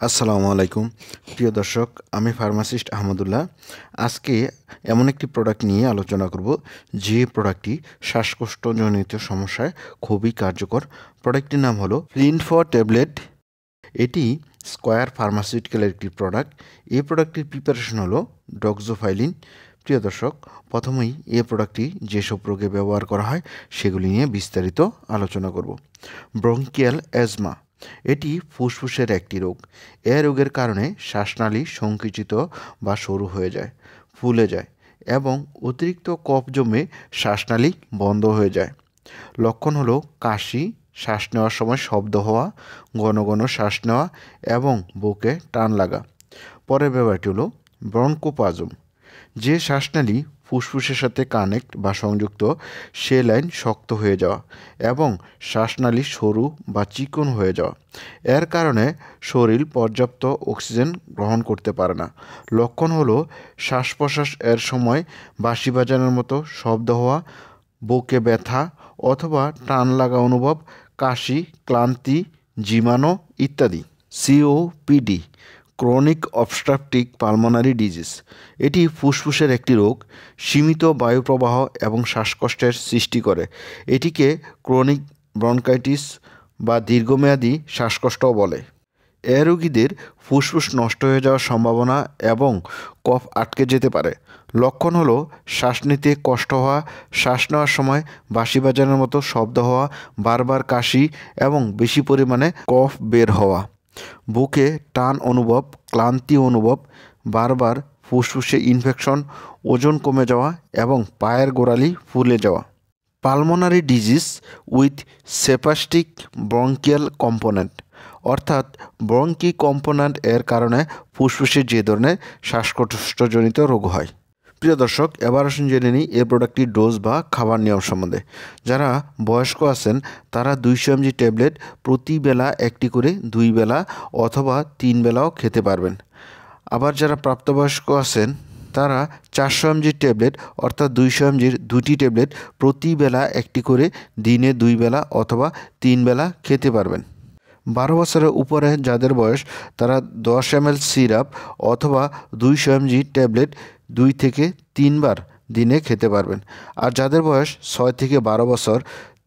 আসসালামু আলাইকুম প্রিয় দর্শক, আমি ফার্মাসিস্ট আহমদুল্লাহ। আজকে এমন একটি প্রোডাক্ট নিয়ে আলোচনা করব যে প্রোডাক্টটি শ্বাসকষ্টজনিত সমস্যায় খুবই কার্যকর। প্রোডাক্টটির নাম হলো ফ্লিনফো ট্যাবলেট। এটি স্কয়ার ফার্মাসিউটিক্যালের একটি প্রোডাক্ট। এই প্রোডাক্টটির প্রিপারেশন হলো ডক্সোফাইলিন। প্রিয় দর্শক, প্রথমেই এই প্রোডাক্টটি যেসব রোগে ব্যবহার করা হয় সেগুলি নিয়ে বিস্তারিত আলোচনা করব। ব্রঙ্কিয়াল অ্যাজমা, এটি ফুসফুসের একটি রোগ। এ রোগের কারণে শ্বাসনালী সংকুচিত বা সরু হয়ে যায়, ফুলে যায় এবং অতিরিক্ত কফ জমে শ্বাসনালী বন্ধ হয়ে যায়। লক্ষণ হলো কাশি, শ্বাস নেওয়ার সময় শব্দ হওয়া, ঘন ঘন শ্বাস নেওয়া এবং বুকে টান লাগা। পরের ব্যাপারটি হলো ব্রঙ্কোপাজম। যে শ্বাসনালী ফুসফুসের সাথে কানেক্ট বা সংযুক্ত, সে লাইন শক্ত হয়ে যাওয়া এবং শ্বাসনালী সরু বা চিকন হয়ে যাওয়া। এর কারণে শরীর পর্যাপ্ত অক্সিজেন গ্রহণ করতে পারে না। লক্ষণ হলো শ্বাস প্রশ্বাস এর সময় বাঁশি বাজানোর মতো শব্দ হওয়া, বুকে ব্যথা অথবা টান লাগা অনুভব, কাশি, ক্লান্তি, ঝিমানো ইত্যাদি। COPD, chronic obstructive pulmonary disease, এটি ফুসফুসের একটি রোগ। সীমিত বায়ুপ্রবাহ এবং শ্বাসকষ্টের সৃষ্টি করে। এটিকে ক্রনিক ব্রঙ্কাইটিস বা দীর্ঘমেয়াদী শ্বাসকষ্টও বলে। এ রোগীদের ফুসফুস নষ্ট হয়ে যাওয়ার সম্ভাবনা এবং কফ আটকে যেতে পারে। লক্ষণ হলো শ্বাস নিতে কষ্ট হওয়া, শ্বাস নেওয়ার সময় বাঁশি বাজানোর মতো শব্দ হওয়া, বারবার কাশি এবং বেশি পরিমাণে কফ বের হওয়া, বুকে টান অনুভব, ক্লান্তি অনুভব, বারবার ফুসফুসে ইনফেকশন, ওজন কমে যাওয়া এবং পায়ের গোড়ালি ফুলে যাওয়া। Pulmonary disease with spastic bronchial component, অর্থাৎ ব্রঙ্কি কম্পোনেন্ট এর কারণে ফুসফুসে যে ধরনের শ্বাসকষ্টজনিত রোগ হয়। প্রিয় দর্শক, এবার আসুন জেনে নিই এই প্রোডাক্টটির ডোজ বা খাবার নিয়ম সম্বন্ধে। যারা বয়স্ক আছেন তারা 200 mg ট্যাবলেট প্রতি বেলা একটি করে 2 বেলা অথবা 3 বেলাও খেতে পারবেন। আবার যারা প্রাপ্তবয়স্ক আছেন তারা 400 mg ট্যাবলেট অর্থাৎ 200 mg দুটি ট্যাবলেট প্রতি বেলা একটি করে দিনে 2 বেলা অথবা 3 বেলা খেতে পারবেন। 12 বছরের উপরে যাদের বয়স তারা 10 ml সিরাপ অথবা 200 mg ট্যাবলেট 2 থেকে 3 বার দিনে খেতে পারবেন। আর যাদের বয়স 6 থেকে 12 বছর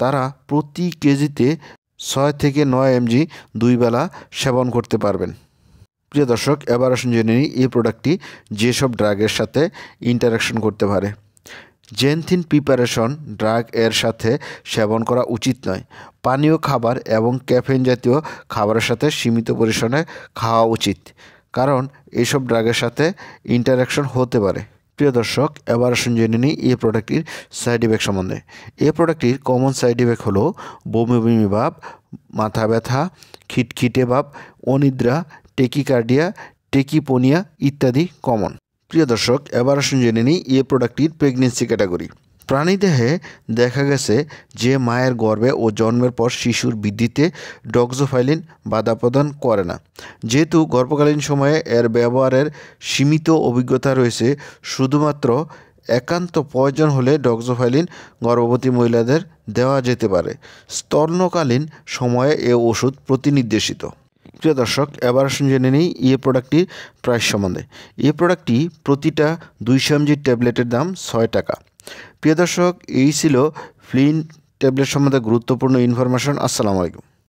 তারা প্রতি কেজিতে 6 থেকে 9 mg 2 বেলা সেবন করতে পারবেন। প্রিয় দর্শক, এবার আসুন জেনে নিই এই প্রোডাক্টটি যেসব ড্রাগের সাথে ইন্টারাকশন করতে পারে। জেনথিন প্রিপারেশন ড্রাগ এর সাথে সেবন করা উচিত নয়। পানীয় খাবার এবং ক্যাফেইন জাতীয় খাবারের সাথে সীমিত পরিমাণে খাওয়া উচিত, কারণ এইসব ড্রাগের সাথে ইন্টারাকশন হতে পারে। প্রিয় দর্শক, এবার আসুন জেনে নিই এই প্রোডাক্টটির সাইড ইফেক্ট সম্বন্ধে। এই প্রোডাক্টটির কমন সাইড ইফেক্ট হলো বমি বমি ভাব, মাথা ব্যথা, খিটখিটে ভাব, অনিদ্রা, টেকিকার্ডিয়া, টেকিপোনিয়া ইত্যাদি কমন। প্রিয় দর্শক, এবার আসুন জেনে নিই এই প্রোডাক্টটির প্রেগনেন্সি ক্যাটাগরি। প্রাণীদেহে দেখা গেছে যে মায়ের গর্ভে ও জন্মের পর শিশুর বৃদ্ধিতে ডক্সোফাইলিন বাধা প্রদান করে না। যেহেতু গর্ভকালীন সময়ে এর ব্যবহারের সীমিত অভিজ্ঞতা রয়েছে, শুধুমাত্র একান্ত প্রয়োজন হলে ডক্সোফাইলিন গর্ভবতী মহিলাদের দেওয়া যেতে পারে। স্তন্যকালীন সময়ে এ ওষুধ প্রতিনির্দেশিত। প্রিয় দর্শক, এবার আসুন জেনে নিই এই প্রোডাক্টটির প্রাইস সম্বন্ধে। এই প্রোডাক্টটি প্রতিটা 200 mg ট্যাবলেটের দাম 6 টাকা। প্রিয় দর্শক, এই ছিল ফ্লিন ট্যাবলেট সম্বন্ধে গুরুত্বপূর্ণ ইনফরমেশন। আসসালামু আলাইকুম।